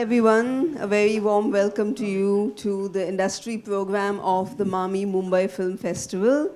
everyone, a very warm welcome to you to the industry program of the MAMI Mumbai Film Festival.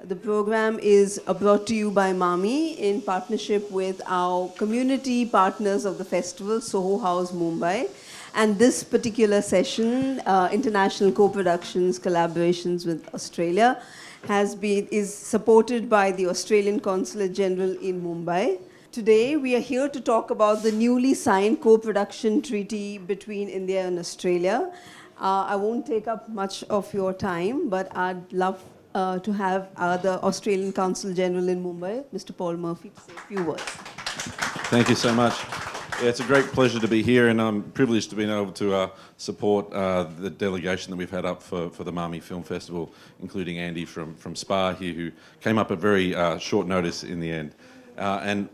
The program is brought to you by MAMI in partnership with our community partners of the festival, Soho House Mumbai. And this particular session, international co-productions, collaborations with Australia, is supported by the Australian Consulate General in Mumbai. Today, we are here to talk about the newly signed co-production treaty between India and Australia. I won't take up much of your time, but I'd love to have the Australian Consul General in Mumbai, Mr. Paul Murphy, to say a few words. Thank you so much. Yeah, it's a great pleasure to be here, and I'm privileged to be able to support the delegation that we've had up for the MAMI Film Festival, including Andy from SPA here, who came up at very short notice in the end. And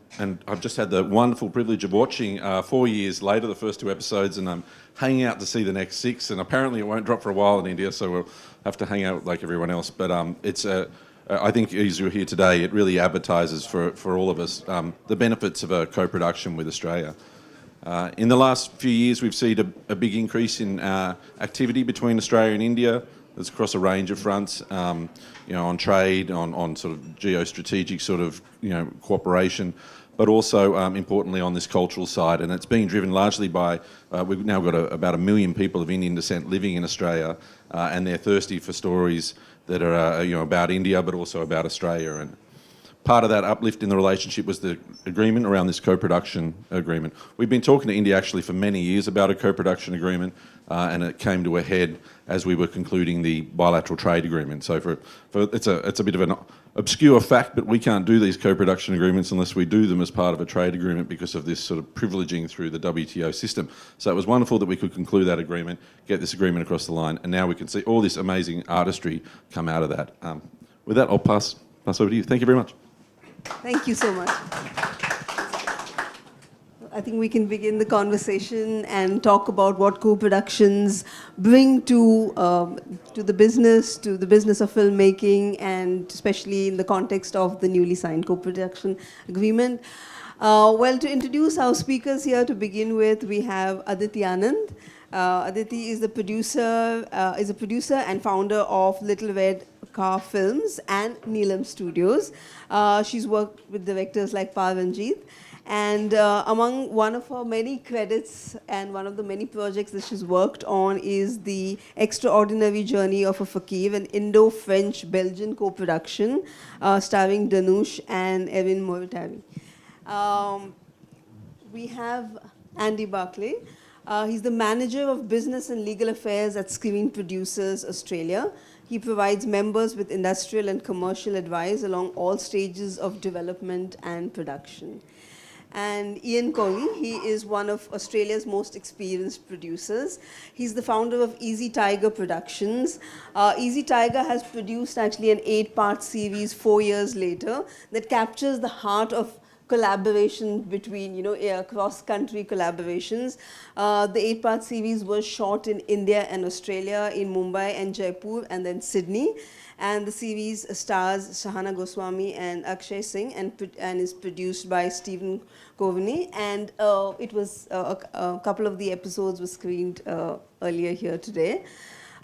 I've just had the wonderful privilege of watching 4 years later the first 2 episodes, and I'm hanging out to see the next 6. And apparently it won't drop for a while in India, so we'll have to hang out like everyone else. But I think as you're here today, it really advertises for all of us the benefits of a co-production with Australia. In the last few years, we've seen a big increase in activity between Australia and India. It's across a range of fronts, on trade, on sort of geostrategic sort of, cooperation, but also importantly on this cultural side. And it's being driven largely by, we've now got about 1 million people of Indian descent living in Australia, and they're thirsty for stories that are, about India, but also about Australia. And part of that uplift in the relationship was the agreement around this co-production agreement. We've been talking to India actually for many years about a co-production agreement, and it came to a head as we were concluding the bilateral trade agreement. So it's a bit of an obscure fact, but we can't do these co-production agreements unless we do them as part of a trade agreement because of this sort of privileging through the WTO system. So it was wonderful that we could conclude that agreement, get this agreement across the line, and now we can see all this amazing artistry come out of that. With that, I'll pass over to you. Thank you very much. Thank you so much. I think we can begin the conversation and talk about what co-productions bring to the business of filmmaking, and especially in the context of the newly signed co-production agreement. Well, to introduce our speakers here to begin with, we have Aditi Anand. Aditi is a producer and founder of Little Red Car Films and Neelam Studios. She's worked with directors like Paranjeet. And among one of her many credits and one of the many projects that she's worked on is The Extraordinary Journey of a Fakir, an Indo-French-Belgian co-production starring Dhanush and Erin Moritari. We have Andy Barclay. He's the manager of business and legal affairs at Screen Producers Australia. He provides members with industrial and commercial advice along all stages of development and production. And Ian Collie, he is one of Australia's most experienced producers. He's the founder of Easy Tiger Productions. Easy Tiger has produced actually an 8-part series 4 years later that captures the heart of collaboration between, cross-country collaborations. The 8-part series was shot in India and Australia, in Mumbai and Jaipur, and then Sydney. And the series stars Shahana Goswami and Akshay Singh, and is produced by Stephen Coveney. And it was a couple of the episodes were screened earlier here today.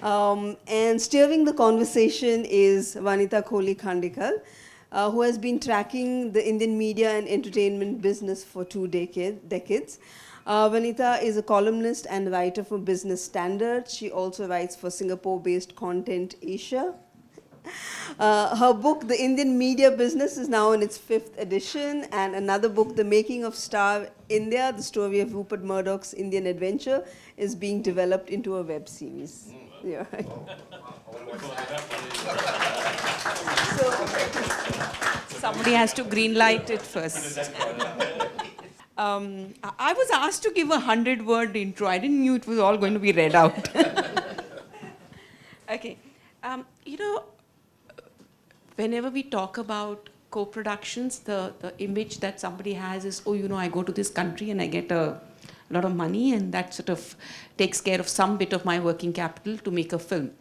And steering the conversation is Vanita Kohli-Khandekar, who has been tracking the Indian media and entertainment business for 2 decades. Vanita is a columnist and writer for Business Standard. She also writes for Singapore-based Content Asia. Her book, The Indian Media Business, is now in its 5th edition, and another book, The Making of Star India, the story of Rupert Murdoch's Indian adventure, is being developed into a web series. Yeah, right. Somebody has to green light it first. I was asked to give a 100-word intro. I didn't know it was all going to be read out. Okay. Whenever we talk about co-productions, the image that somebody has is, I go to this country and I get a lot of money, and that sort of takes care of some bit of my working capital to make a film.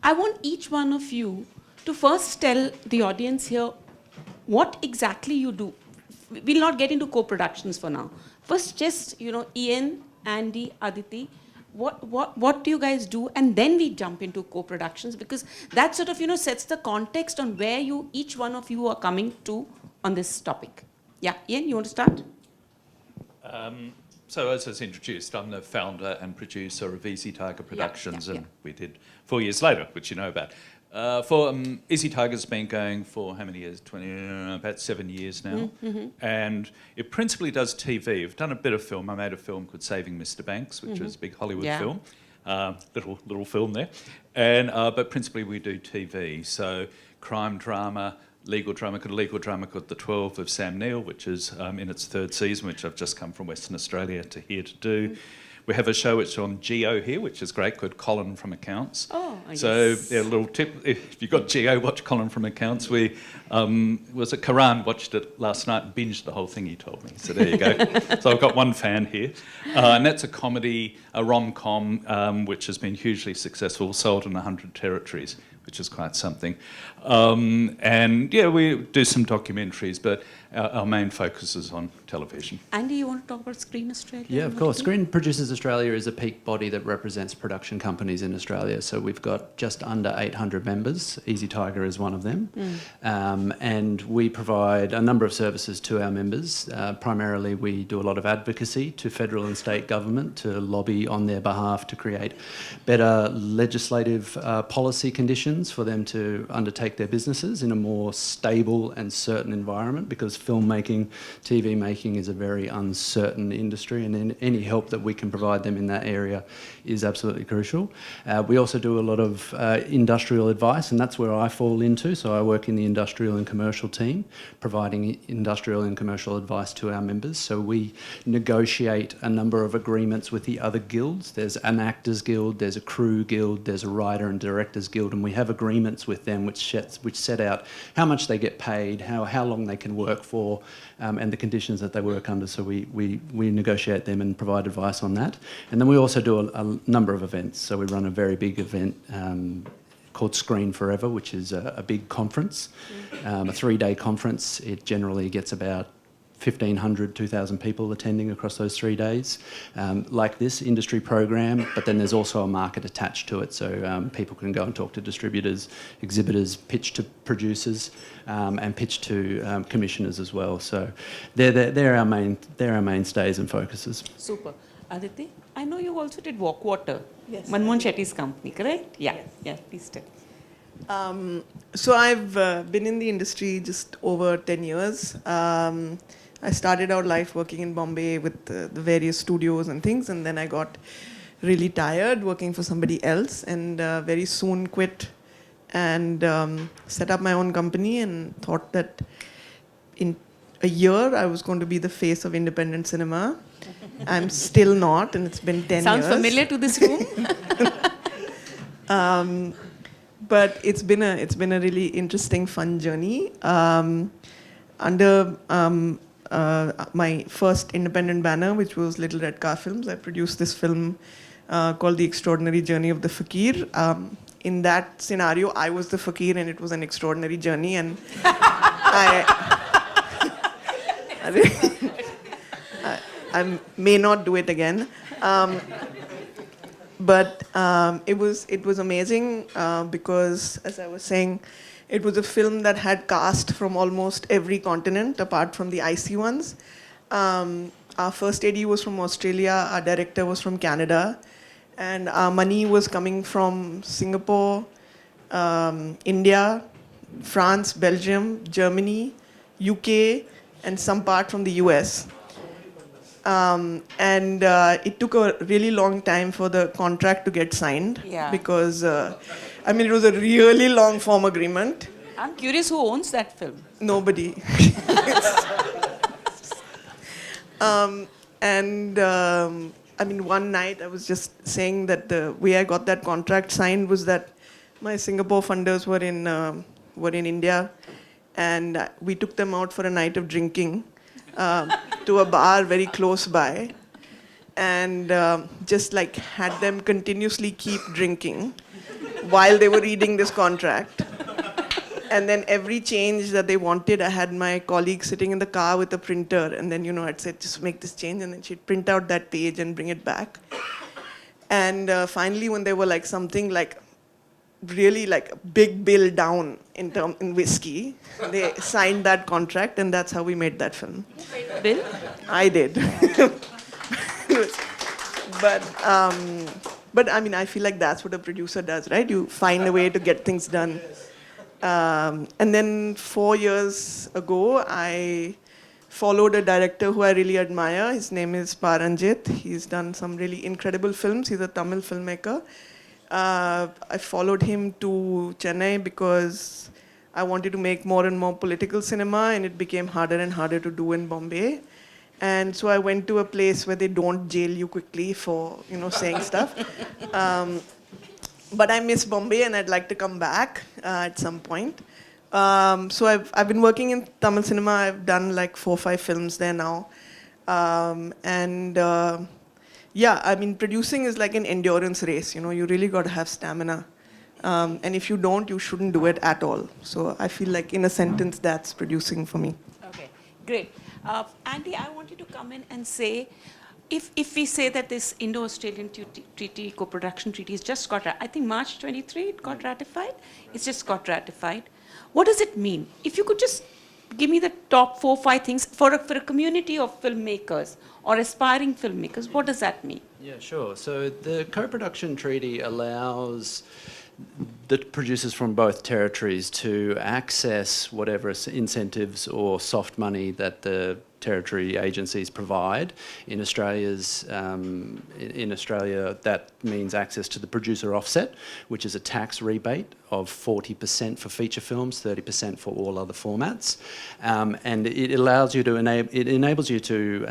I want each one of you to first tell the audience here what exactly you do. We'll not get into co-productions for now, First, just, Ian, Andy, Aditi, what do you guys do? And then we jump into co-productions, because that sort of, sets the context on where each one of you are coming to on this topic. Yeah, Ian, you want to start? So as I was introduced, I'm the founder and producer of Easy Tiger Productions, and we did 4 years later, which you know about. Easy Tiger's been going for how many years? About 7 years now. Mm-hmm. And it principally does TV. I've done a bit of film. I made a film called Saving Mr. Banks, which was a big Hollywood film. Little film there. And but principally we do TV. So crime drama, legal drama called The 12 of Sam Neill, which is in its 3rd season, which I've just come from Western Australia to here to do. We have a show which is on Geo here, which is great, called Colin from Accounts. Oh, so yes. a little tip, if you've got Geo, watch Colin from Accounts. Karan watched it last night and binged the whole thing, he told me. So there you go. So I've got one fan here. And that's a comedy, a rom-com, which has been hugely successful, sold in 100 territories, which is quite something. And yeah, we do some documentaries, but our main focus is on television. Andy, you want to talk about Screen Australia? Yeah, of course. Screen Producers Australia is a peak body that represents production companies in Australia. So we've got just under 800 members. Easy Tiger is one of them. And we provide a number of services to our members. Primarily, we do a lot of advocacy to federal and state government to lobby on their behalf to create better legislative policy conditions for them to undertake their businesses in a more stable and certain environment, because filmmaking, TV making is a very uncertain industry, and any help that we can provide them in that area is absolutely crucial. We also do a lot of industrial advice, and that's where I fall into. So I work in the industrial and commercial team, providing industrial and commercial advice to our members. So we negotiate a number of agreements with the other guilds. There's an actors guild, there's a crew guild, there's a writer and directors guild, and we have agreements with them which set out how much they get paid, how long they can work for, and the conditions that they work under. So we negotiate them and provide advice on that. And then we also do a number of events. So we run a very big event called Screen Forever, which is a big conference, a 3-day conference. It generally gets about 1,500, 2,000 people attending across those 3 days, like this industry program, but then there's also a market attached to it, so people can go and talk to distributors, exhibitors, pitch to producers, and pitch to commissioners as well. So they're our mainstays and focuses. Super. Aditi, I know you also did Walk Water. Yes. Manmohan Shetty's company, correct? Yeah, Yes. yeah, please tell. So I've been in the industry just over 10 years. I started out life working in Bombay with the various studios and things, and then I got really tired working for somebody else, and very soon quit and set up my own company, and thought that in a year I was going to be the face of independent cinema. I'm still not, and it's been 10 Sounds years. familiar to this room? But it's been a really interesting, fun journey. Under my first independent banner, which was Little Red Car Films, I produced this film called The Extraordinary Journey of the Fakir. In that scenario, I was the fakir, and it was an extraordinary journey, and I may not do it again. But it was amazing because, as I was saying, it was a film that had cast from almost every continent apart from the icy ones. Our first AD was from Australia, our director was from Canada, and our money was coming from Singapore, India, France, Belgium, Germany, UK, and some part from the US. And it took a really long time for the contract to get signed, because it was a really long form agreement. I'm curious who owns that film. Nobody. One night I was just saying that the way I got that contract signed was that my Singapore funders were in India, and we took them out for a night of drinking. To a bar very close by, and just like had them continuously keep drinking while they were reading this contract. And then every change that they wanted, I had my colleague sitting in the car with a printer, and then, I'd say, just make this change, and then she'd print out that page and bring it back. And finally, when they were like something like really like a big bill down in whiskey, they signed that contract, and that's how we made that film. Bill? I did. But I mean, I feel like that's what a producer does, right? You find a way to get things done. And then 4 years ago, I followed a director who I really admire. His name is Paranjit. He's done some really incredible films. He's a Tamil filmmaker. I followed him to Chennai because I wanted to make more and more political cinema, and it became harder and harder to do in Bombay. And so I went to a place where they don't jail you quickly for, saying stuff. But I miss Bombay, and I'd like to come back at some point. So I've been working in Tamil cinema. I've done like 4 or 5 films there now. Yeah, I mean, producing is like an endurance race. You really got to have stamina. And if you don't, you shouldn't do it at all. So I feel like, in a sentence, that's producing for me. Okay, great. Andy, I want you to come in and say, if we say that this Indo-Australian treaty, co-production treaty, has just got, I think March 23, it got ratified. It's just got ratified. What does it mean? If you could just give me the top 4 or 5 things for a community of filmmakers or aspiring filmmakers, what does that mean? Yeah, sure. So the co-production treaty allows the producers from both territories to access whatever incentives or soft money that the territory agencies provide. In Australia, that means access to the producer offset, which is a tax rebate of 40% for feature films, 30% for all other formats, and it allows you to enables you to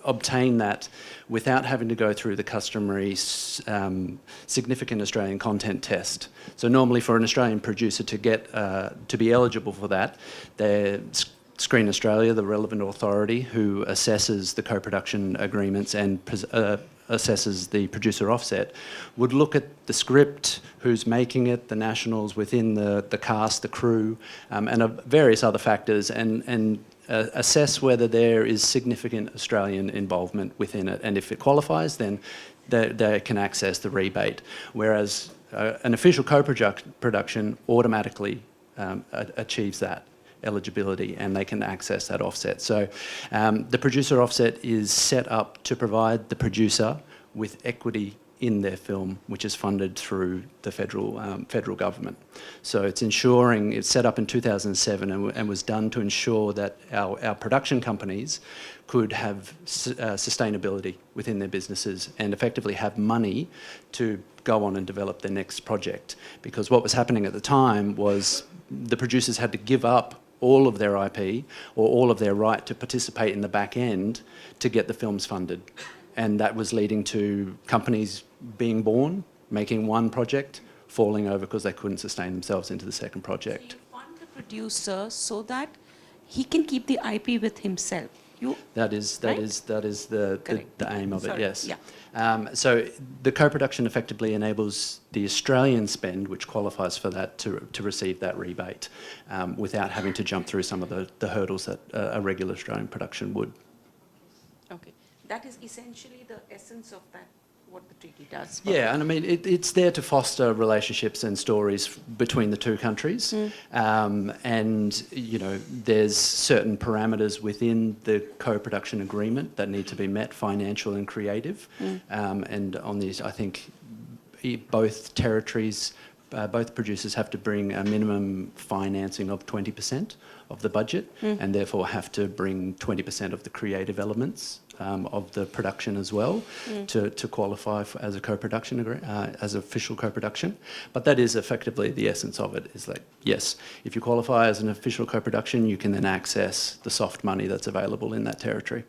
obtain that without having to go through the customary significant Australian content test. So normally, for an Australian producer to get to be eligible for that, Screen Australia, the relevant authority who assesses the co-production agreements and assesses the producer offset, would look at the script, who's making it, the nationals within the cast, the crew, and various other factors, and assess whether there is significant Australian involvement within it. And if it qualifies, then they can access the rebate. Whereas an official co-production automatically achieves that eligibility, and they can access that offset. So the producer offset is set up to provide the producer with equity in their film, which is funded through the federal government. So it's set up in 2007 and was done to ensure that our production companies could have sustainability within their businesses and effectively have money to go on and develop their next project. Because what was happening at the time was the producers had to give up all of their IP or all of their right to participate in the back end to get the films funded. And that was leading to companies being born, making one project, falling over because they couldn't sustain themselves into the second project. So you fund the producer so that he can keep the IP with himself. That is the aim of it, yes. Yeah. So the co-production effectively enables the Australian spend, which qualifies for that, to receive that rebate without having to jump through some of the hurdles that a regular Australian production would. Okay. That is essentially the essence of that, what the treaty does. Yeah, and I mean, it's there to foster relationships and stories between the two countries. And, there's certain parameters within the co-production agreement that need to be met, financial and creative. And on these, I think both territories, both producers have to bring a minimum financing of 20% of the budget, and therefore have to bring 20% of the creative elements of the production as well to qualify as a co-production as official co-production. But that is effectively the essence of it, is like, yes, if you qualify as an official co-production, you can then access the soft money that's available in that territory.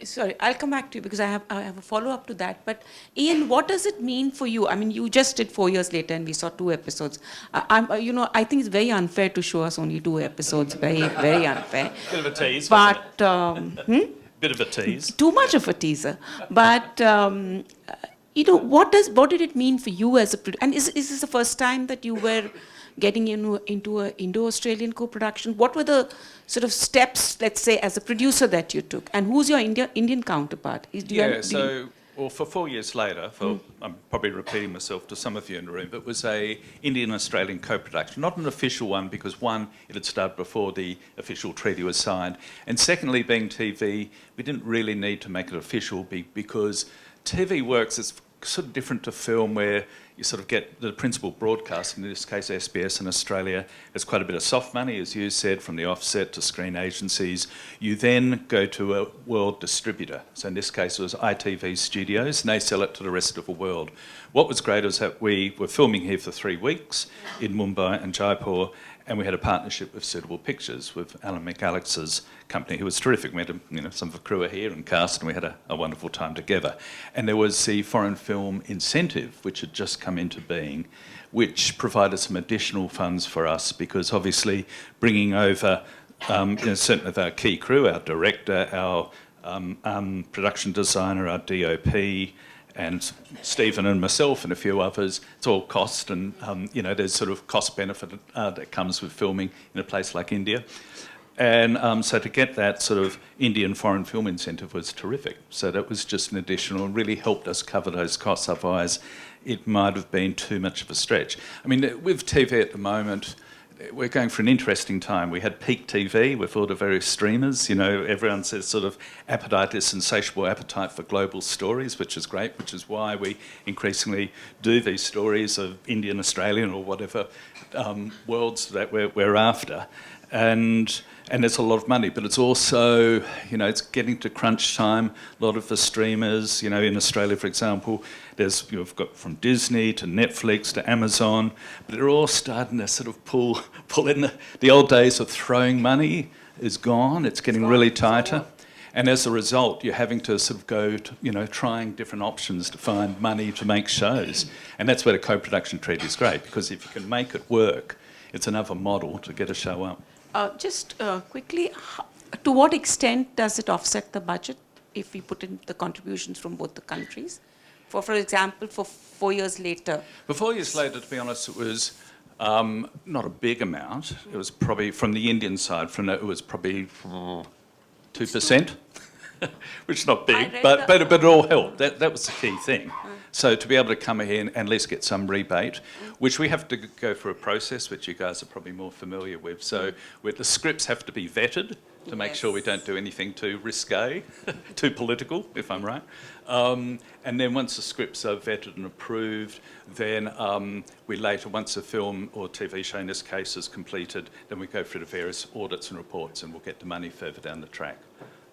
Sorry, I'll come back to you because I have a follow-up to that. But Ian, what does it mean for you? I mean, you just did 4 years later and we saw 2 episodes. I think it's very unfair to show us only 2 episodes. Very, very unfair. Bit of a tease. But Bit of a tease. Too much of a teaser. But you know, what did it mean for you as a producer? And is this the first time that you were getting into a Indo-Australian co-production? What were the sort of steps, let's say, as a producer that you took? And who's your Indian counterpart? Well, for 4 years later, I'm probably repeating myself to some of you in the room, but it was a Indian-Australian co-production, not an official one, because one, it had started before the official treaty was signed, and secondly, being TV, we didn't really need to make it official because TV works, it's sort of different to film where you sort of get the principal broadcast, in this case SBS in Australia, there's quite a bit of soft money, as you said, from the offset to screen agencies. You then go to a world distributor. So in this case it was ITV Studios, and they sell it to the rest of the world. What was great was that we were filming here for 3 weeks in Mumbai and Jaipur, and we had a partnership with Suitable Pictures with Alan McAlex's company, who was terrific. We had some of the crew are here and cast, and we had a wonderful time together. And there was the Foreign Film Incentive, which had just come into being, which provided some additional funds for us, because obviously bringing over certain of our key crew, our director, our production designer, our DOP, and Stephen and myself and a few others, it's all cost, and there's sort of cost benefit that comes with filming in a place like India. And so to get that sort of Indian foreign film incentive was terrific. So that was just an additional, and really helped us cover those costs, otherwise it might have been too much of a stretch. I mean, with TV at the moment, we're going for an interesting time. We had peak TV with all the various streamers. Everyone says sort of appetite, this insatiable appetite for global stories, which is great, which is why we increasingly do these stories of Indian, Australian or whatever worlds that we're after. And there's a lot of money, but it's also, it's getting to crunch time. A lot of the streamers, in Australia, for example, you've got from Disney to Netflix to Amazon, but they're all starting to sort of pull in. The old days of throwing money is gone. It's getting really tighter. And as a result, you're having to sort of go to, trying different options to find money to make shows. And that's where the co-production treaty is great, because if you can make it work, it's another model to get a show up. Just quickly, to what extent does it offset the budget if we put in the contributions from both the countries? For example, for 4 years later. For 4 years later, to be honest, it was not a big amount. It was probably, from the Indian side, it was probably 2%, which is not big, but it all helped. That was the key thing. So to be able to come here and at least get some rebate, which we have to go through a process, which you guys are probably more familiar with. So the scripts have to be vetted to make sure we don't do anything too risque, too political, if I'm right. And then once the scripts are vetted and approved, then we later, once a film or TV show in this case is completed, then we go through the various audits and reports, and we'll get the money further down the track.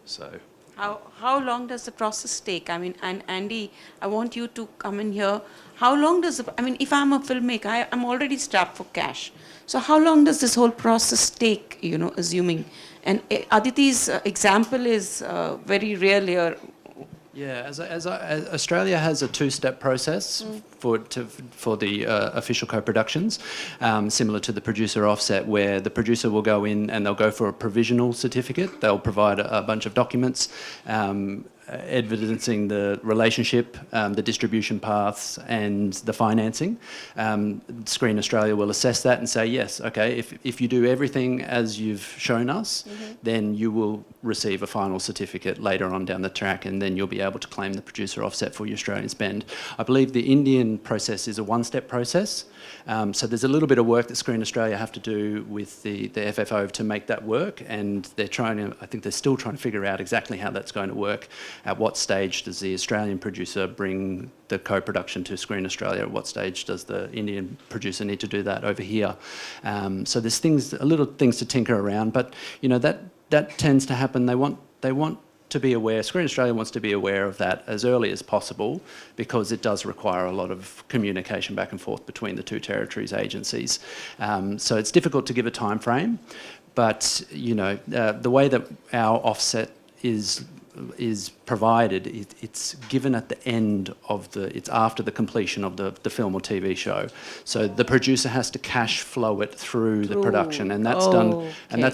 So. How long does the process take? I mean, and Andy, I want you to come in here. How long does if I'm a filmmaker, I'm already strapped for cash. So how long does this whole process take, assuming? And Aditi's example is very real here. Yeah, Australia has a two-step process for the official co-productions, similar to the producer offset, where the producer will go in and they'll go for a provisional certificate. They'll provide a bunch of documents evidencing the relationship, the distribution paths and the financing. Screen Australia will assess that and say, yes, okay, if you do everything as you've shown us, then you will receive a final certificate later on down the track, and then you'll be able to claim the producer offset for your Australian spend. I believe the Indian process is a one-step process. So there's a little bit of work that Screen Australia have to do with the FFO to make that work, and I think they're still trying to figure out exactly how that's going to work. At what stage does the Australian producer bring the co-production to Screen Australia? At what stage does the Indian producer need to do that over here? So there's little things to tinker around, but that tends to happen. They want to be aware, Screen Australia wants to be aware of that as early as possible, because it does require a lot of communication back and forth between the two territories' agencies. So it's difficult to give a time frame, but the way that our offset is is provided, it's given at the end of it's after the completion of the film or TV show. So the producer has to cash flow it through the production, and that's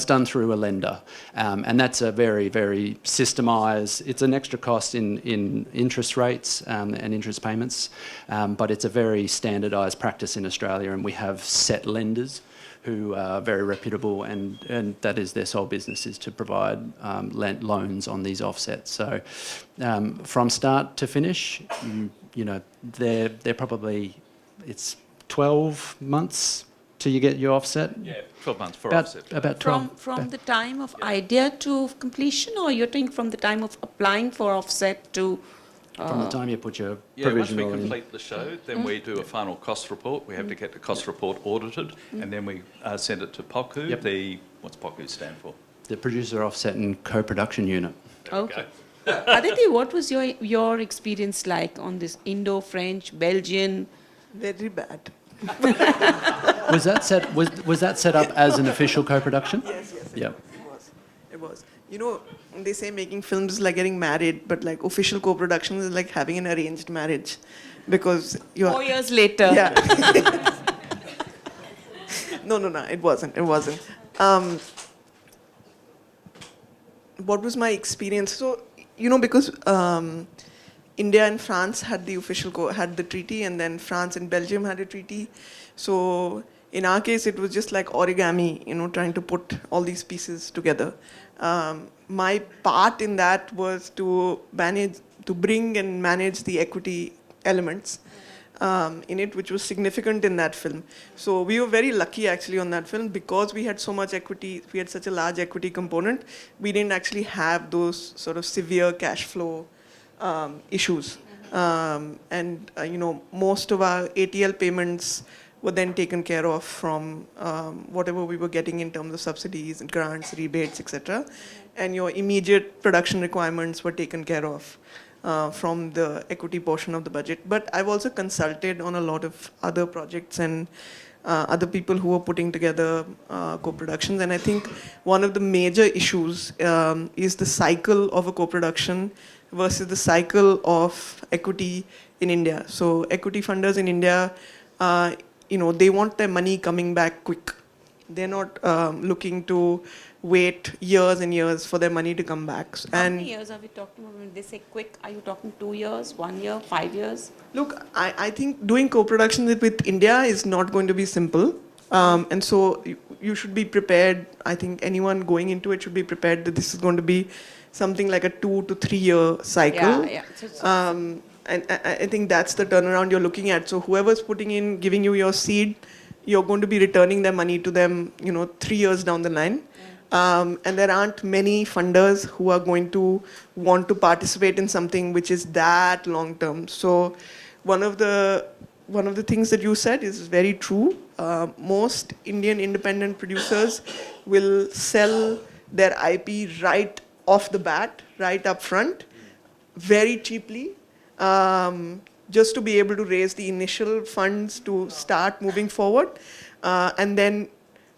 done through a lender. And that's a very, very systemised, it's an extra cost in interest rates and interest payments, but it's a very standardised practice in Australia, and we have set lenders who are very reputable, and that is their sole business, is to provide loans on these offsets. So from start to finish, you know, they're probably, it's 12 months till you get your offset. Yeah, 12 months for offset. About 12. From the time of idea to completion, or you're talking from the time of applying for offset to... From the time you put your Yeah, once we provisional in. complete the show, then we do a final cost report. We have to get the cost report audited, and then we send it to POCU. Yep. What's POCU stand for? The producer offset and co-production unit. Okay. Aditi, what was your experience like on this Indo-French, Belgian? Very bad. Was that set up as an official co-production? Yes. Yeah. It was. You know, they say making films is like getting married, but like official co-production is like having an arranged marriage, because you're... 4 years later. Yeah. No, it wasn't. What was my experience? So, you know, because India and France had the had the treaty, and then France and Belgium had a treaty. So in our case, it was just like origami, you know, trying to put all these pieces together. My part in that was to bring and manage the equity elements in it, which was significant in that film. So we were very lucky actually on that film, because we had so much equity, we had such a large equity component, we didn't actually have those sort of severe cash flow issues. You know, most of our ATL payments were then taken care of from whatever we were getting in terms of subsidies and grants, rebates, etc. And your immediate production requirements were taken care of from the equity portion of the budget. But I've also consulted on a lot of other projects and other people who are putting together co-productions. And I think one of the major issues is the cycle of a co-production versus the cycle of equity in India. So equity funders in India, you know, they want their money coming back quick. They're not looking to wait years and years for their money to come back. How many years are we talking about when they say quick? Are you talking 2 years, 1 year, 5 years? Look, I think doing co-production with India is not going to be simple. And so you should be prepared. I think anyone going into it should be prepared that this is going to be something like a 2 to 3 year cycle. Yeah. And I think that's the turnaround you're looking at. So whoever's putting in, giving you your seed, you're going to be returning their money to them, you know, 3 years down the line. And there aren't many funders who are going to want to participate in something which is that long term. So one of the things that you said is very true. Most Indian independent producers will sell their IP right off the bat, right up front, very cheaply, just to be able to raise the initial funds to start moving forward. And then,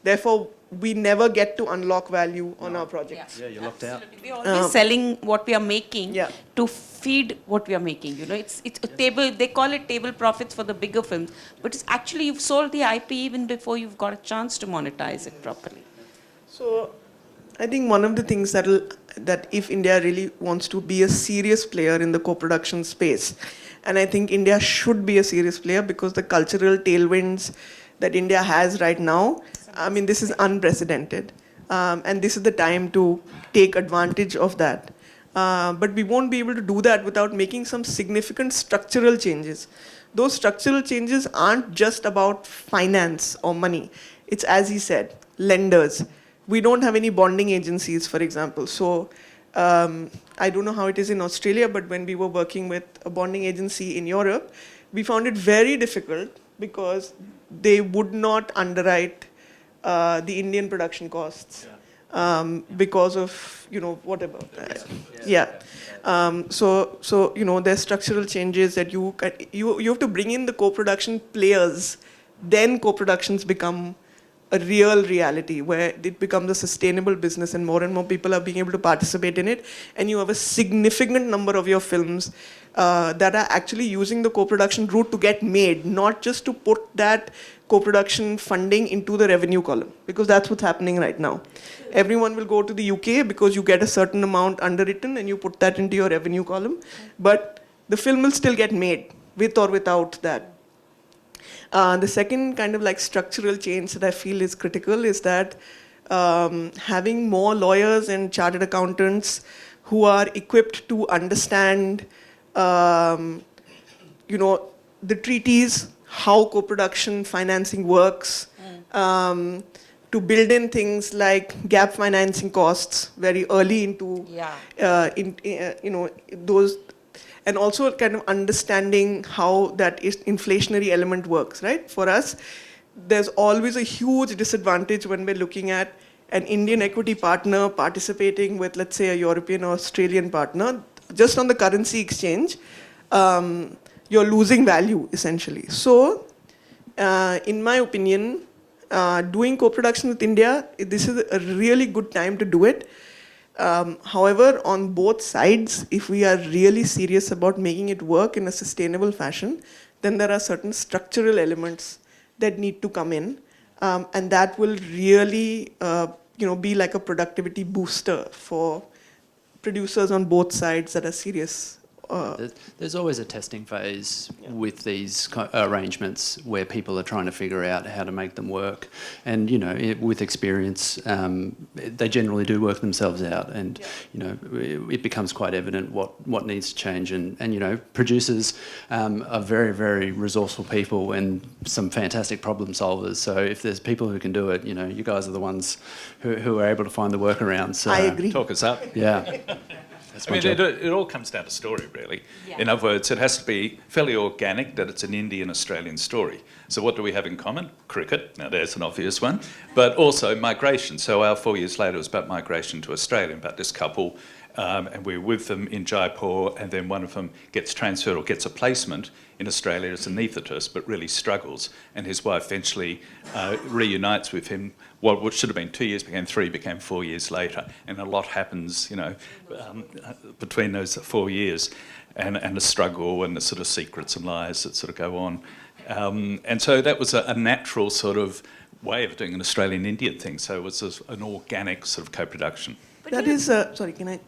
therefore, we never get to unlock value on our projects. Yeah, you're locked out. We're always selling what we are making Yeah. to feed what we are making. You know, it's a table. They call it table profits for the bigger films, but it's actually you've sold the IP even before you've got a chance to monetize it properly. So, I think one of the things that if India really wants to be a serious player in the co-production space, and I think India should be a serious player because the cultural tailwinds that India has right now, I mean, this is unprecedented. And this is the time to take advantage of that. But we won't be able to do that without making some significant structural changes. Those structural changes aren't just about finance or money. It's, as he said, lenders. We don't have any bonding agencies, for example. So I don't know how it is in Australia, but when we were working with a bonding agency in Europe, we found it very difficult because they would not underwrite the Indian production costs because of, you know, whatever. So you know, there's structural changes that you have to bring in the co-production players. Then co-productions become a real reality where it becomes a sustainable business and more people are being able to participate in it, and you have a significant number of your films that are actually using the co-production route to get made, not just to put that co-production funding into the revenue column, because that's what's happening right now. Everyone will go to the UK because you get a certain amount underwritten and you put that into your revenue column, but the film will still get made with or without that. The second kind of like structural change that I feel is critical is that having more lawyers and chartered accountants who are equipped to understand, the treaties, how co-production financing works, to build in things like gap financing costs very early into, those. And also kind of understanding how that inflationary element works, right? For us, there's always a huge disadvantage when we're looking at an Indian equity partner participating with, let's say, a European or Australian partner. Just on the currency exchange, you're losing value, essentially. So, in my opinion, doing co-production with India, this is a really good time to do it. However, on both sides, if we are really serious about making it work in a sustainable fashion, then there are certain structural elements that need to come in, and that will really, be like a productivity booster for producers on both sides that are serious. There's always a testing phase with these arrangements where people are trying to figure out how to make them work, and with experience, they generally do work themselves out, and it becomes quite evident what needs to change, and producers are very, very resourceful people and some fantastic problem solvers. So if there's people who can do it, you guys are the ones who are able to find the workarounds. So, I agree. Talk us up. Yeah. I mean, it all comes down to story, really. Yeah. In other words, it has to be fairly organic that it's an Indian-Australian story. So what do we have in common? Cricket. Now, there's an obvious one. But also migration. So our 4 years later was about migration to Australia, about this couple, and we're with them in Jaipur, and then one of them gets transferred or gets a placement in Australia as an anaesthetist, but really struggles. And his wife eventually reunites with him. What should have been 2 years became 3, became 4 years later. And a lot happens, between those 4 years, and the struggle and the sort of secrets and lies that sort of go on. And so that was a natural sort of way of doing an Australian-Indian thing. So it was an organic sort of co-production. That is, sorry, can I?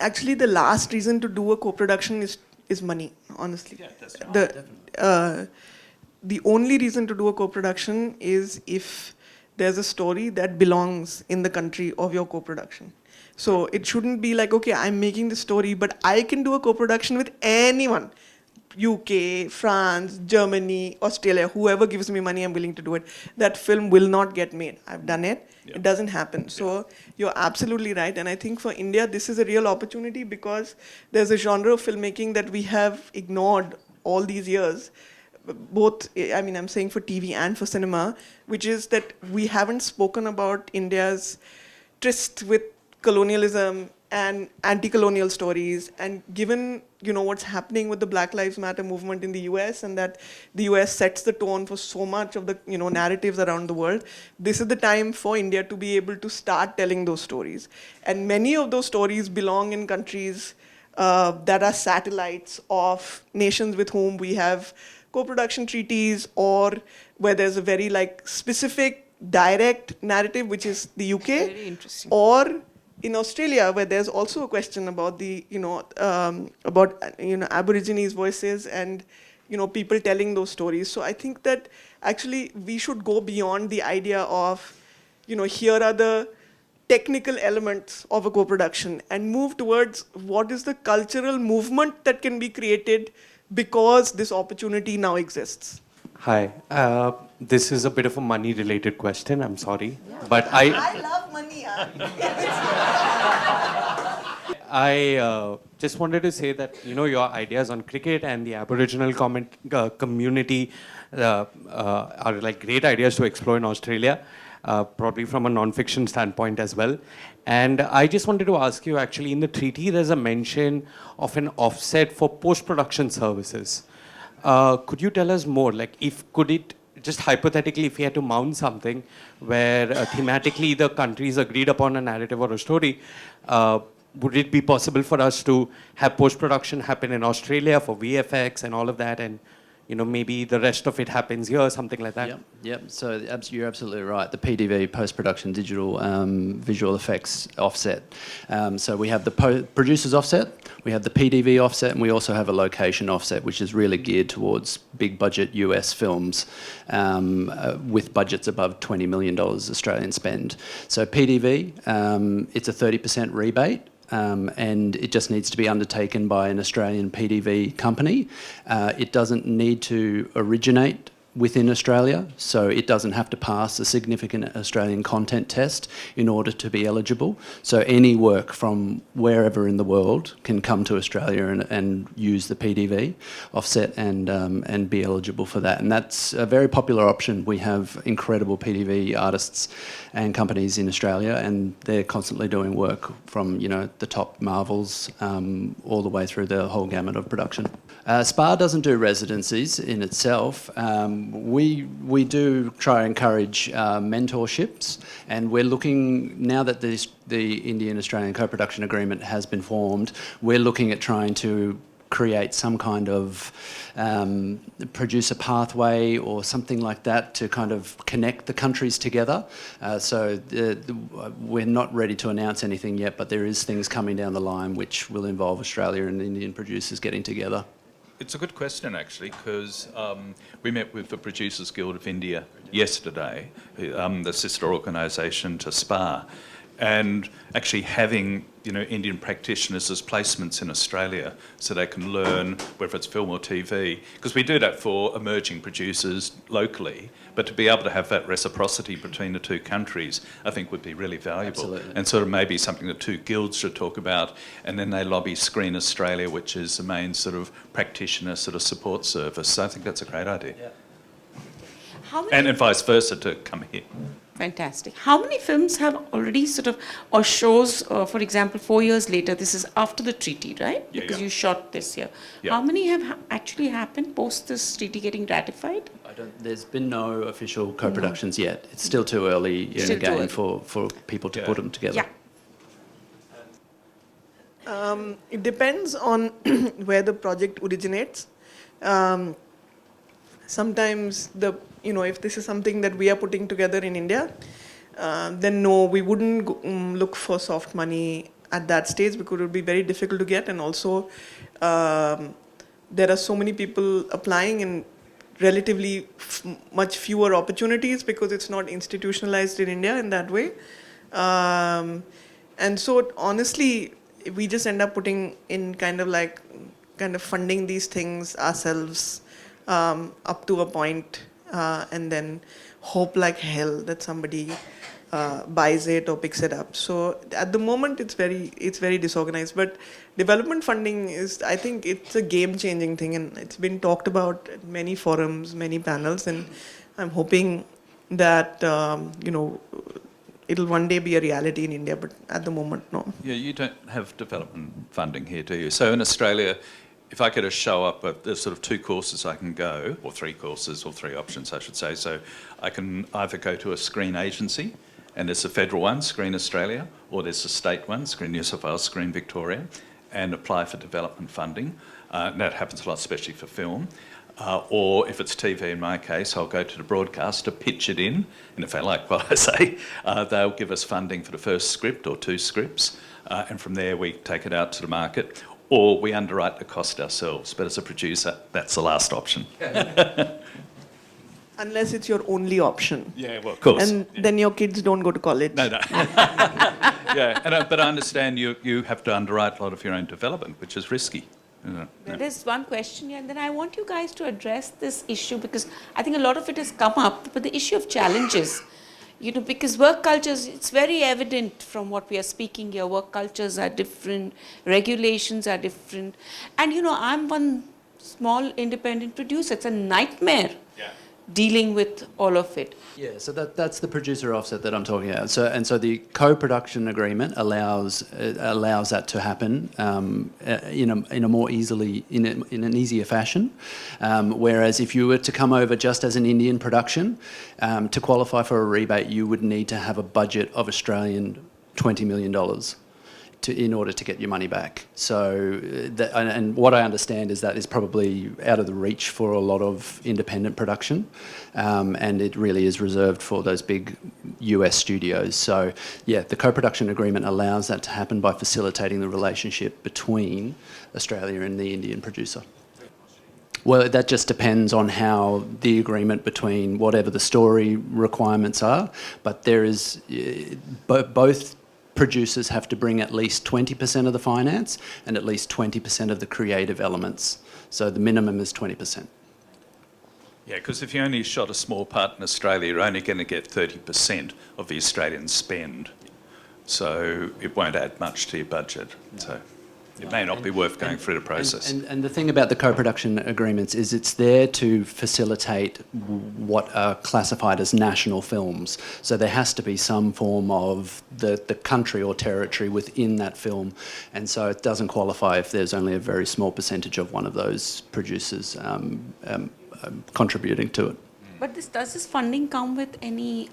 Actually, the last reason to do a co-production is money, honestly. Yeah, that's right. The only reason to do a co-production is if there's a story that belongs in the country of your co-production. So it shouldn't be like, okay, I'm making the story, but I can do a co-production with anyone. UK, France, Germany, Australia, whoever gives me money, I'm willing to do it. That film will not get made. I've done it. Yeah. It doesn't happen. So you're absolutely right. And I think for India, this is a real opportunity because there's a genre of filmmaking that we have ignored all these years. Both, I'm saying for TV and for cinema, which is that we haven't spoken about India's tryst with colonialism and anti-colonial stories, and given what's happening with the Black Lives Matter movement in the US, and that the US sets the tone for so much of the narratives around the world, this is the time for India to be able to start telling those stories. And many of those stories belong in countries that are satellites of nations with whom we have co-production treaties, or where there's a very specific direct narrative, which is the UK, very interesting. or in Australia, where there's also a question about the Aborigines' voices and people telling those stories. So I think that actually we should go beyond the idea of here are the technical elements of a co-production and move towards what is the cultural movement that can be created because this opportunity now exists. Hi, this is a bit of a money-related question. I'm sorry, but I love money. I just wanted to say that your ideas on cricket and the Aboriginal community are like great ideas to explore in Australia, probably from a non-fiction standpoint as well. And I just wanted to ask you, actually, in the treaty, there's a mention of an offset for post-production services. Could you tell us more? Could it just hypothetically, if we had to mount something where thematically the countries agreed upon a narrative or a story, would it be possible for us to have post-production happen in Australia for VFX and all of that, and maybe the rest of it happens here, something like that? Yep. So you're absolutely right. The PDV, post-production digital visual effects offset. So we have the producer's offset, we have the PDV offset, and we also have a location offset, which is really geared towards big budget US films with budgets above $20 million Australian spend. So PDV, it's a 30% rebate. And it just needs to be undertaken by an Australian PDV company. It doesn't need to originate within Australia, so it doesn't have to pass a significant Australian content test in order to be eligible. So any work from wherever in the world can come to Australia and use the PDV offset and be eligible for that. And that's a very popular option. We have incredible PDV artists and companies in Australia, and they're constantly doing work from the top Marvels all the way through the whole gamut of production. SPA doesn't do residencies in itself. We do try and encourage mentorships, and we're looking, now that the Indian-Australian co-production agreement has been formed, we're looking at trying to create some kind of producer pathway or something like that to kind of connect the countries together. So we're not ready to announce anything yet, but there is things coming down the line which will involve Australia and Indian producers getting together. It's a good question, actually, because we met with the Producers Guild of India yesterday, the sister organisation to SPA, and actually having Indian practitioners as placements in Australia so they can learn whether it's film or TV, because we do that for emerging producers locally, but to be able to have that reciprocity between the two countries I think would be really valuable. Absolutely. And sort of maybe something the two guilds should talk about, and then they lobby Screen Australia, which is the main sort of practitioner sort of support service. So I think that's a great idea. Yeah. And vice versa to come here. Fantastic. How many films have already sort of, or shows, for example, 4 years later, this is after the treaty, right? Yeah, because yeah. you shot this year. Yeah. How many have actually happened post this treaty getting ratified? There's been no official co-productions yet. It's still too early in the game for people to put them together. Yeah. It depends on where the project originates. Sometimes if this is something that we are putting together in India, then no, we wouldn't look for soft money at that stage because it would be very difficult to get, and also there are so many people applying and relatively much fewer opportunities because it's not institutionalized in India in that way. And so honestly, we just end up putting in kind of funding these things ourselves up to a point, and then hope like hell that somebody buys it or picks it up. So at the moment it's very disorganized, but development funding is, I think it's a game-changing thing, and it's been talked about at many forums, many panels, and I'm hoping that it'll one day be a reality in India, but at the moment, no. Yeah, you don't have development funding here, do you? So in Australia, if I could show up, there's sort of 2 courses I can go, or 3 courses, or 3 options, I should say. So I can either go to a screen agency, and there's a federal one, Screen Australia, or there's a state one, Screen New South Wales, Screen Victoria, and apply for development funding. That happens a lot, especially for film. Or if it's TV, in my case, I'll go to the broadcaster, pitch it in, and if they like what I say, they'll give us funding for the first script or 2 scripts, and from there we take it out to the market, or we underwrite the cost ourselves. But as a producer, that's the last option. Unless it's your only option. Yeah, well, of course. And then your kids don't go to college. No. Yeah, but I understand you have to underwrite a lot of your own development, which is risky. There is one question here, and then I want you guys to address this issue, because I think a lot of it has come up, but the issue of challenges, because work cultures, it's very evident from what we are speaking here, work cultures are different, regulations are different, and I'm one small independent producer, it's a nightmare dealing with all of it. Yeah, so that's the producer offset that I'm talking about. So the co-production agreement allows that to happen in a more easily in an easier fashion. Whereas if you were to come over just as an Indian production, to qualify for a rebate, you would need to have a budget of Australian $20 million. In order to get your money back. So, and what I understand is that is probably out of the reach for a lot of independent production, and it really is reserved for those big US studios. So, yeah, the co-production agreement allows that to happen by facilitating the relationship between Australia and the Indian producer. Well, that just depends on how the agreement between whatever the story requirements are, but there is both producers have to bring at least 20% of the finance and at least 20% of the creative elements. So the minimum is 20%. Yeah, because if you only shot a small part in Australia, you're only going to get 30% of the Australian spend. So it won't add much to your budget. So it may not be worth going through the process. And the thing about the co-production agreements is it's there to facilitate what are classified as national films. So there has to be some form of the country or territory within that film. And so it doesn't qualify if there's only a very small percentage of one of those producers contributing to it. But does this funding come with any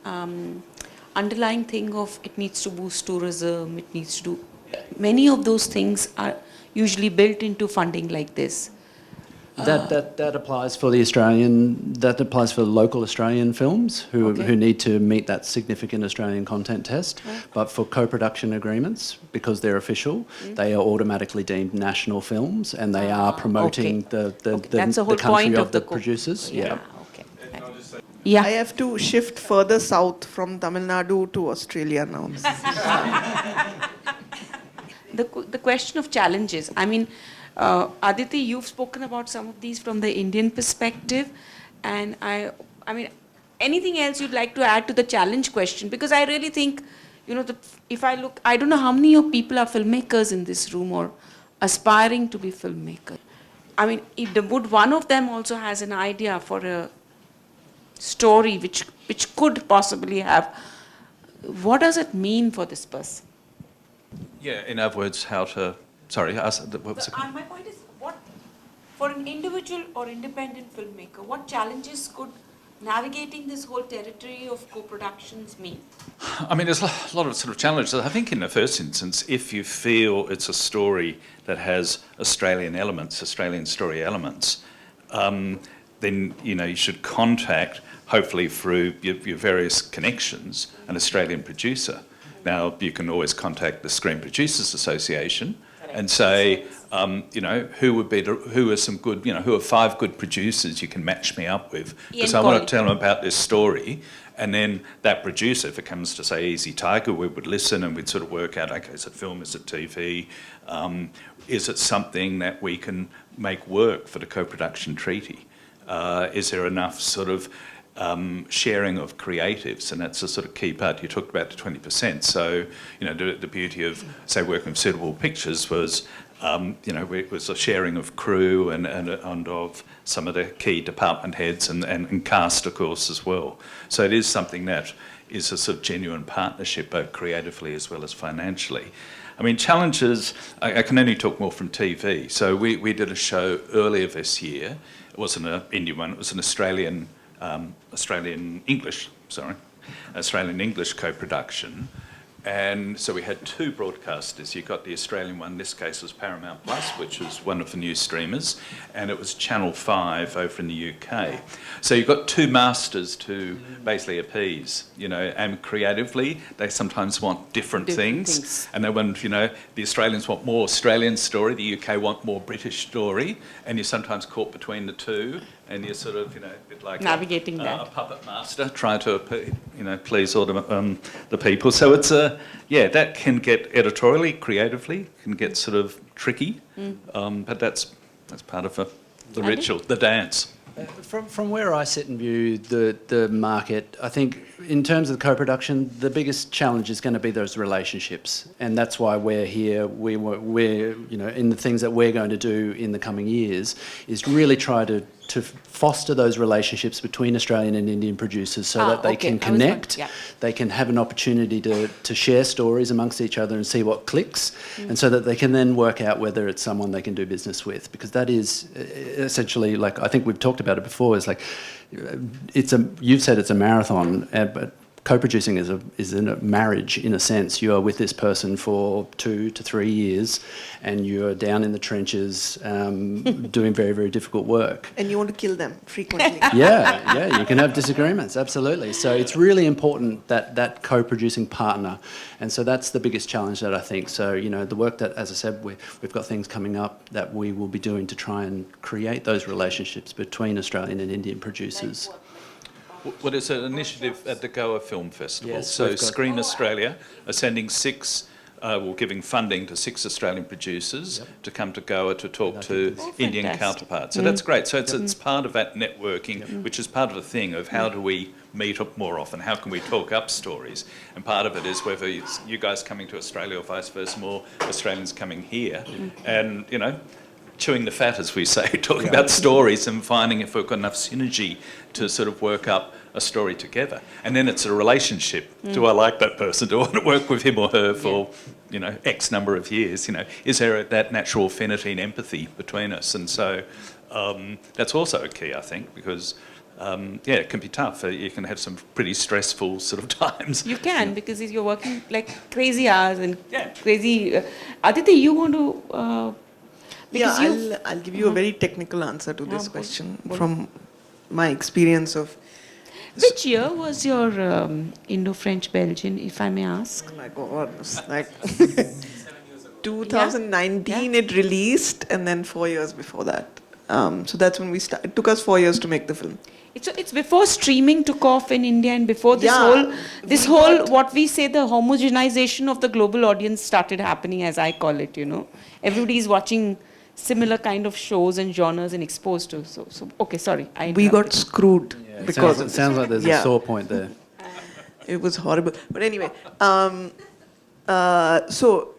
underlying thing of it needs to boost tourism, it needs to do... Many of those things are usually built into funding like this. That applies for the Australian. That applies for local Australian films who need to meet that significant Australian content test. Right. But for co-production agreements, because they're official, they are automatically deemed national films, and they are promoting the That's the whole country point of the co- producers. Yeah. Okay. I Yeah. have to shift further south from Tamil Nadu to Australia now. The question of challenges. I mean, Aditi, you've spoken about some of these from the Indian perspective, and I mean, anything else you'd like to add to the challenge question? Because I really think, if I look, I don't know how many of people are filmmakers in this room or aspiring to be filmmakers. I mean, would one of them also has an idea for a story which could possibly have, what does it mean for this person? Yeah, in other words, how to... Sorry, what was the... My point is, what, for an individual or independent filmmaker, what challenges could navigating this whole territory of co-productions mean? I mean, there's a lot of sort of challenges. I think in the first instance, if you feel it's a story that has Australian elements, Australian story elements, then, you should contact, hopefully through your various connections, an Australian producer. Now, you can always contact the Screen Producers Association and say, who are some good, who are 5 good producers you can match me up with? Because I want to tell them about this story. And then that producer, if it comes to, say, Easy Tiger, we would listen and we'd sort of work out, okay, is it film, is it TV? Is it something that we can make work for the co-production treaty? Is there enough sort of sharing of creatives, and that's a sort of key part. You talked about the 20%. So, the beauty of, say, working with Suitable Pictures was, it was a sharing of crew and of some of the key department heads and cast, of course, as well. So it is something that is a sort of genuine partnership, both creatively as well as financially. I mean, challenges, I can only talk more from TV. So we did a show earlier this year. It wasn't an Indian one, it was an Australian English co-production. And so we had 2 broadcasters. You got the Australian one, in this case was Paramount Plus, which was one of the new streamers, and it was Channel 5 over in the UK. So you've got 2 masters to basically appease, and creatively they sometimes want different things. And they want, the Australians want more Australian story, the UK want more British story, and you're sometimes caught between the 2. And you're sort of, a bit like navigating that. A puppet master, trying to, please all the people. So it's that can get editorially, creatively, can get sort of tricky. But that's part of the ritual, the dance. From where I sit and view the market, I think in terms of the co-production, the biggest challenge is going to be those relationships, and that's why we're here. We're in the things that we're going to do in the coming years is really try to to foster those relationships between Australian and Indian producers so that they can connect, they can have an opportunity to share stories amongst each other and see what clicks, and so that they can then work out whether it's someone they can do business with. Because that is essentially, like, I think we've talked about it before, is like, you've said it's a marathon, but co-producing is a marriage in a sense. You are with this person for 2 to 3 years, and you're down in the trenches doing very, very difficult work. And you want to kill them frequently. Yeah, you can have disagreements, absolutely. So it's really important that co-producing partner, and so that's the biggest challenge that I think. So, you know, the work that, as I said, we've got things coming up that we will be doing to try and create those relationships between Australian and Indian producers. Well, it's an initiative at the Goa Film Festival. Yes, so Screen Australia are sending giving funding to 6 Australian producers to come to Goa to talk to Indian counterparts. So that's great. So it's part of that networking, which is part of the thing of how do we meet up more often, how can we talk up stories? And part of it is whether it's you guys coming to Australia or vice versa, more Australians coming here. And, you know, chewing the fat, as we say, talking about stories and finding if we've got enough synergy to sort of work up a story together. And then it's a relationship. Do I like that person? Do I want to work with him or her for, you know, X number of years? You know, is there that natural affinity and empathy between us? And so that's also a key, I think, because it can be tough. You can have some pretty stressful sort of times. You can, because you're working like crazy hours and crazy... Aditi, you want to... I'll give you a very technical answer to this question from my experience of... Which year was your Indo-French-Belgian, if I may ask? Oh my God, it was like 2019 it released, and then 4 years before that. So that's when we started. It took us 4 years to make the film. It's before streaming took off in India, and before this whole what we say, the homogenization of the global audience started happening, as I call it. You know, everybody's watching similar kind of shows and genres and exposed to. So okay, sorry. We got screwed because it sounds like there's a sore point there. It was horrible. But anyway, so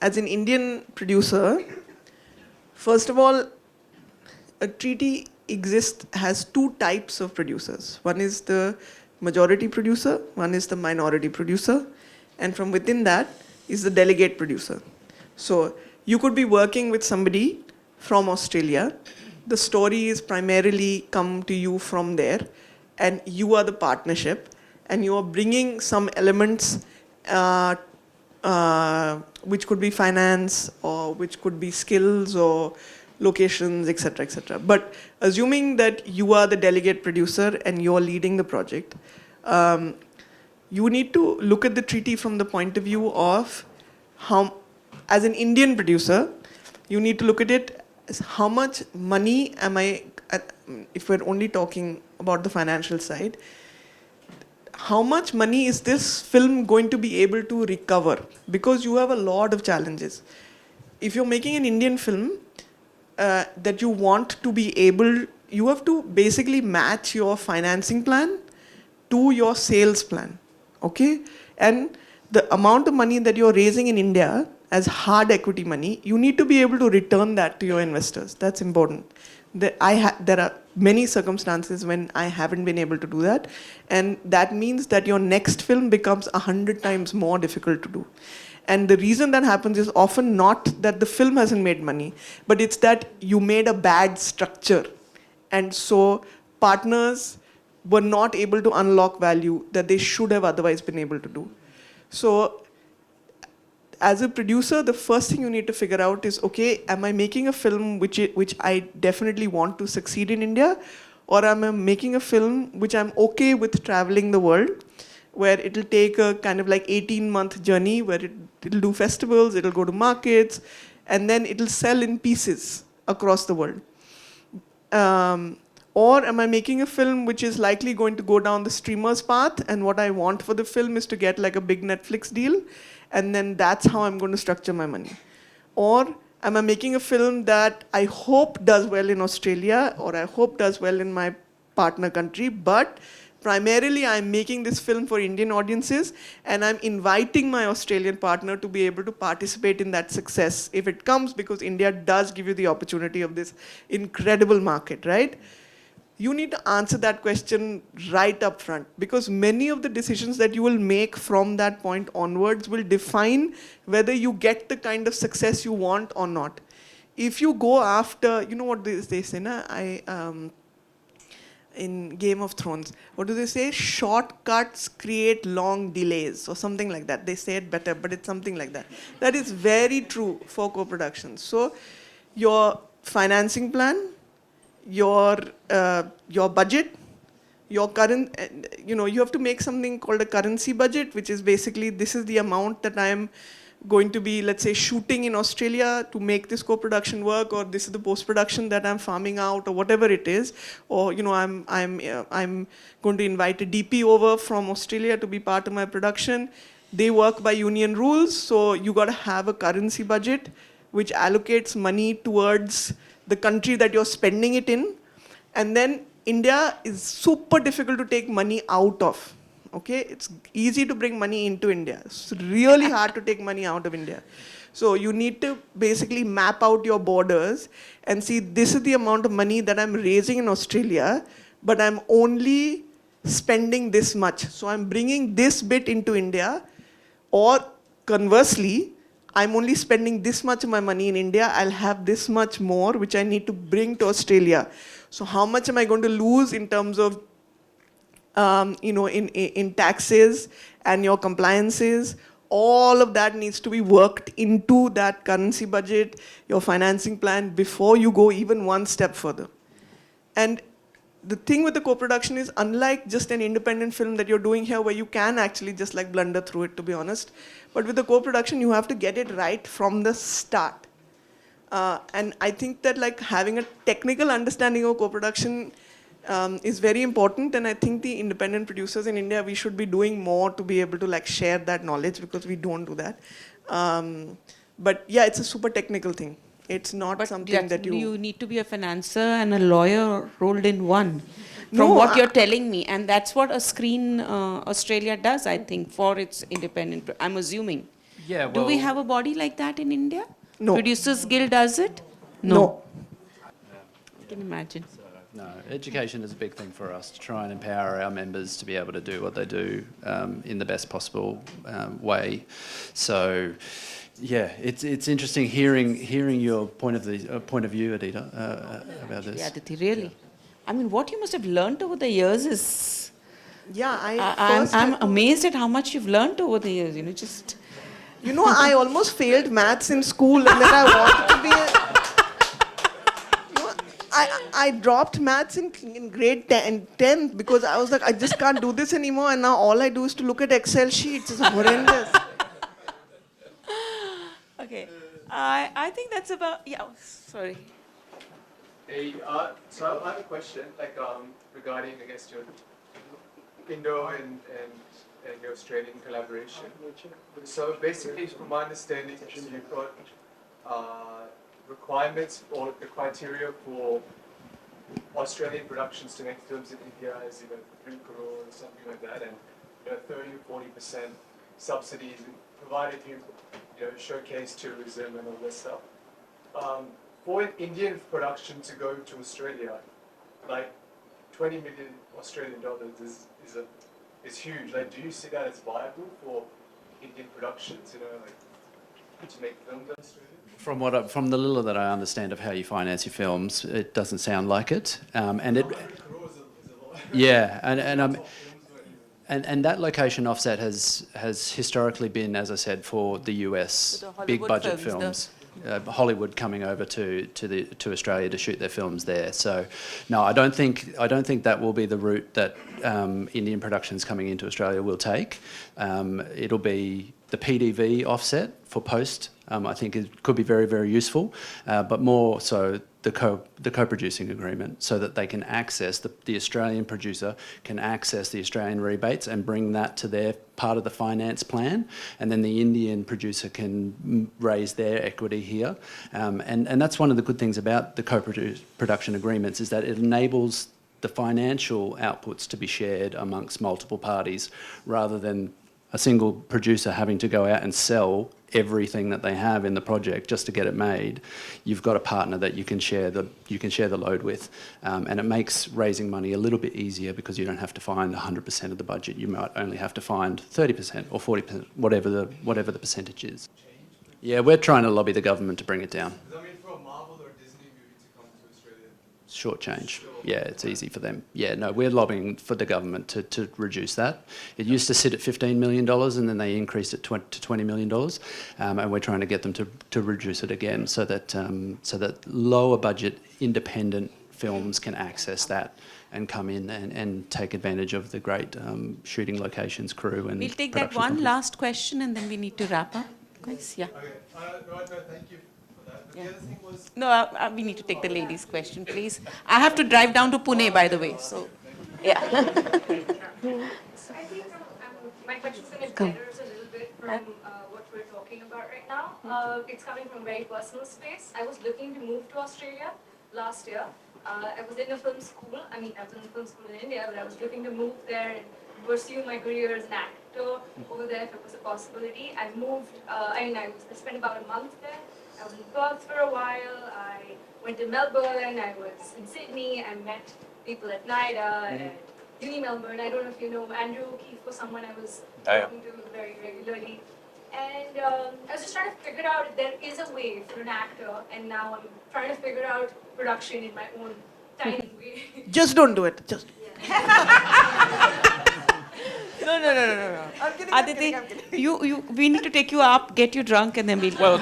as an Indian producer, first of all, a treaty has 2 types of producers. One is the majority producer, one is the minority producer, and from within that is the delegate producer. So you could be working with somebody from Australia. The story is primarily come to you from there, and you are the partnership, and you are bringing some elements which could be finance, or which could be skills, or locations, etc., etc. But assuming that you are the delegate producer and you're leading the project, you need to look at the treaty from the point of view of how, as an Indian producer, you need to look at it as how much money am I, if we're only talking about the financial side, how much money is this film going to be able to recover? Because you have a lot of challenges. If you're making an Indian film, that you want to be able, you have to basically match your financing plan to your sales plan, okay? And the amount of money that you're raising in India as hard equity money, you need to be able to return that to your investors. That's important. There are many circumstances when I haven't been able to do that, and that means that your next film becomes 100 times more difficult to do. And the reason that happens is often not that the film hasn't made money, but it's that you made a bad structure. And so partners were not able to unlock value that they should have otherwise been able to do. So as a producer, the first thing you need to figure out is, okay, am I making a film which I definitely want to succeed in India? Or am I making a film which I'm okay with traveling the world, where it'll take a kind of like 18-month journey where it'll do festivals, it'll go to markets, and then it'll sell in pieces across the world. Or am I making a film which is likely going to go down the streamer's path, and what I want for the film is to get like a big Netflix deal, and then that's how I'm going to structure my money. Or am I making a film that I hope does well in Australia, or I hope does well in my partner country, but primarily I'm making this film for Indian audiences, and I'm inviting my Australian partner to be able to participate in that success if it comes, because India does give you the opportunity of this incredible market, right? You need to answer that question right up front, because many of the decisions that you will make from that point onwards will define whether you get the kind of success you want or not. If you go after, you know what they say, na? In Game of Thrones, what do they say? Shortcuts create long delays, or something like that. They say it better, but it's something like that. That is very true for co-productions. So your financing plan, your budget, your current, you have to make something called a currency budget, which is basically, this is the amount that I'm going to be, let's say, shooting in Australia to make this co-production work, or this is the post-production that I'm farming out, or whatever it is, or I'm going to invite a DP over from Australia to be part of my production. They work by union rules, so you got to have a currency budget which allocates money towards the country that you're spending it in. And then India is super difficult to take money out of. Okay, it's easy to bring money into India. It's really hard to take money out of India. So you need to basically map out your borders and see, this is the amount of money that I'm raising in Australia, but I'm only spending this much. So I'm bringing this bit into India, or conversely, I'm only spending this much of my money in India, I'll have this much more which I need to bring to Australia. So how much am I going to lose in terms of in taxes and your compliances? All of that needs to be worked into that currency budget, your financing plan, before you go even one step further. And the thing with the co-production is, unlike just an independent film that you're doing here, where you can actually just like blunder through it, to be honest, but with the co-production, you have to get it right from the start. And I think that like having a technical understanding of co-production is very important, and I think the independent producers in India, we should be doing more to be able to like share that knowledge, because we don't do that. But yeah, it's a super technical thing. It's not something that you need to be a financier and a lawyer rolled in one, from No, what you're telling me, and that's what a Screen Australia does, I think, for its independent. I'm assuming. Yeah. Do we have a body like that in India? No. Producers Guild does it? No. I can imagine. No, education is a big thing for us, to try and empower our members to be able to do what they do in the best possible way. So, yeah, it's interesting hearing your point of view, Adita, about this. Yeah, Aditi, really. I mean, what you must have learnt over the years is... Yeah, I'm amazed at how much you've learnt over the years, just... I almost failed maths in school, and then I wanted to be I dropped maths in grade 10th because I was like, I just can't do this anymore, and now all I do is to look at Excel sheets. It's horrendous. Okay. I think that's about... Yeah, sorry. Hey, so I have a question, regarding, I guess, your Indo and your Australian collaboration. So basically, from my understanding, you've got requirements or the criteria for Australian productions to make films in India is 3 crore or something like that, and 30 or 40% subsidies, provided you showcase tourism and all this stuff. For an Indian production to go to Australia, like 20 million Australian dollars is huge. Like, do you see that as viable for Indian productions? To make films in Australia? From the little that I understand of how you finance your films, it doesn't sound like it. Yeah, and that location offset has historically been, as I said, for the US big budget films. Hollywood coming over to Australia to shoot their films there. So, no, I don't think that will be the route that Indian productions coming into Australia will take. It'll be the PDV offset for post. I think it could be very, very useful, but more so the co-producing agreement, so that they can access, the Australian producer can access the Australian rebates and bring that to their part of the finance plan, and then the Indian producer can raise their equity here. And that's one of the good things about the co-production agreements, is that it enables the financial outputs to be shared amongst multiple parties, rather than a single producer having to go out and sell everything that they have in the project just to get it made. You've got a partner that you can share the load with, and it makes raising money a little bit easier because you don't have to find 100% of the budget. You might only have to find 30% or 40%, whatever the percentage is. Yeah, we're trying to lobby the government to bring it down. Does that mean for a Marvel or Disney movie to come to Australia? Short change. Yeah, it's easy for them. Yeah, no, we're lobbying for the government to reduce that. It used to sit at $15 million and then they increased it to $20 million, and we're trying to get them to reduce it again so that lower budget independent films can access that and come in and take advantage of the great shooting locations, crew and We'll take that production one companies. last question and then we need to wrap up. Guys, yeah. Okay, right, no, thank you for that. But the other thing was, No, we need to take the ladies' question, please. I have to drive down to Pune, by the way, so, yeah. I think my question's going to differ a little bit from what we're talking about right now. It's coming from a very personal space. I was looking to move to Australia last year. I was in a film school. I mean, I was in a film school in India, but I was looking to move there and pursue my career as an actor over there if it was a possibility. I moved, I spent about a month there. I was in Perth for a while. I went to Melbourne. I was in Sydney. I met people at NIDA and Uni Melbourne. I don't know if you know Andrew O'Keefe was someone I was talking to very regularly. And I was just trying to figure out if there is a way for an actor, and now I'm trying to figure out production in my own tiny way. Just don't do it. Just. No. I'm kidding. Aditi, I'm kidding. we need to take you up, get you drunk, and then we'll... Well,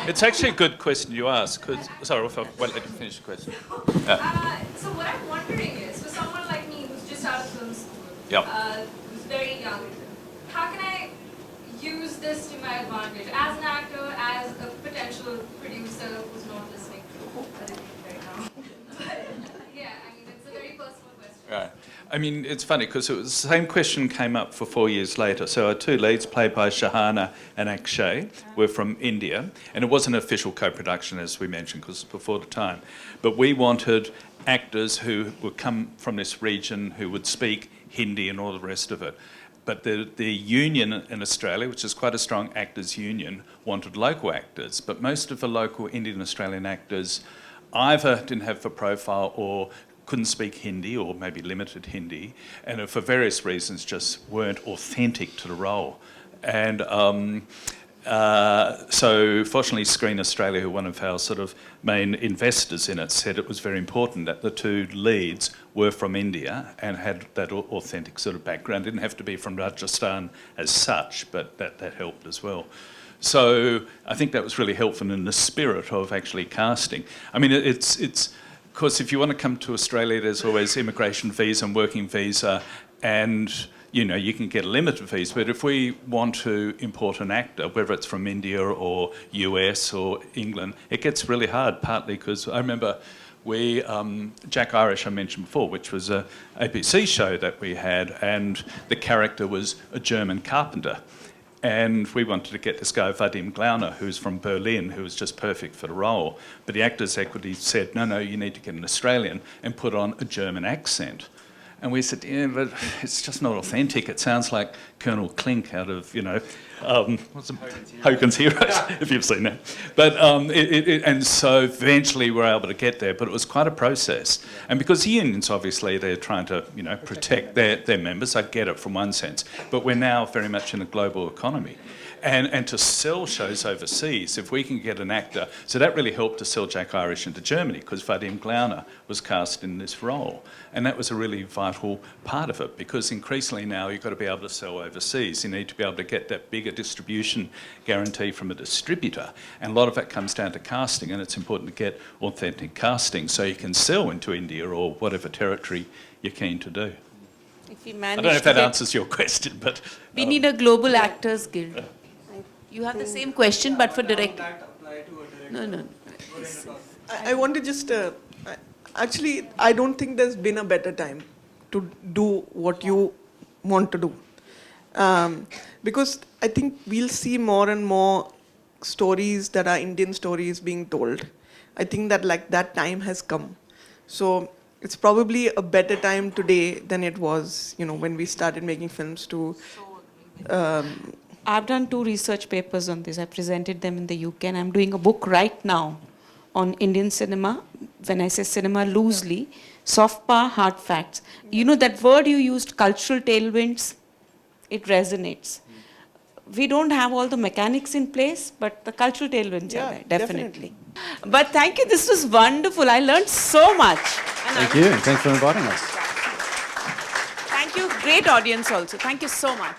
it's actually a good question you ask. Sorry, let you finish the question. So what I'm wondering is, for someone like me who's just out of film school, who's very young, how can I use this to my advantage as an actor, as a potential producer who's not listening to Aditi right now? But yeah, I mean, it's a very personal question. Right. I mean, it's funny because the same question came up for 4 years later. So our two leads, played by Shahana and Akshay, were from India. And it wasn't an official co-production, as we mentioned, because it's before the time. But we wanted actors who would come from this region, who would speak Hindi and all the rest of it. But the union in Australia, which is quite a strong actors' union, wanted local actors. But most of the local Indian Australian actors either didn't have the profile or couldn't speak Hindi, or maybe limited Hindi, and for various reasons just weren't authentic to the role. And so fortunately Screen Australia, who are one of our sort of main investors in it, said it was very important that the two leads were from India and had that authentic sort of background. Didn't have to be from Rajasthan as such, but that helped as well. So I think that was really helpful in the spirit of actually casting. I mean, it's of course, if you want to come to Australia, there's always immigration visa and working visa, and you can get a limited visa. But if we want to import an actor, whether it's from India or US or England, it gets really hard. Partly because I remember Jack Irish I mentioned before, which was a ABC show that we had, and the character was a German carpenter. And we wanted to get this guy, Vadim Glauner, who's from Berlin, who was just perfect for the role. But the Actors Equity said, no, you need to get an Australian and put on a German accent. And we said, yeah, but it's just not authentic. It sounds like Colonel Klink out of, Hogan's Heroes, if you've seen that. But and so eventually we were able to get there, but it was quite a process. And because the unions, obviously, they're trying to, protect their members. I get it from one sense. But we're now very much in a global economy. And to sell shows overseas, if we can get an actor, so that really helped to sell Jack Irish into Germany, because Vadim Glauner was cast in this role. And that was a really vital part of it, because increasingly now you've got to be able to sell overseas. You need to be able to get that bigger distribution guarantee from a distributor. And a lot of that comes down to casting, and it's important to get authentic casting so you can sell into India or whatever territory you're keen to do. If we I manage don't know if to that answers your question, but... We need a global actors guild. You have the same question, but for direct. No. I want to just, actually, I don't think there's been a better time to do what you want to do. Because I think we'll see more and more stories that are Indian stories being told. I think that that time has come. So it's probably a better time today than it was, when we started making films to. I've done 2 research papers on this. I presented them in the UK, and I'm doing a book right now on Indian cinema. When I say cinema loosely, soft power, hard facts. You know that word you used, cultural tailwinds, it resonates. We don't have all the mechanics in place, but the cultural tailwinds are there, definitely. But thank you, this was wonderful. I learned so much. Thank you. Thanks for inviting us. Thank you, great audience also. Thank you so much.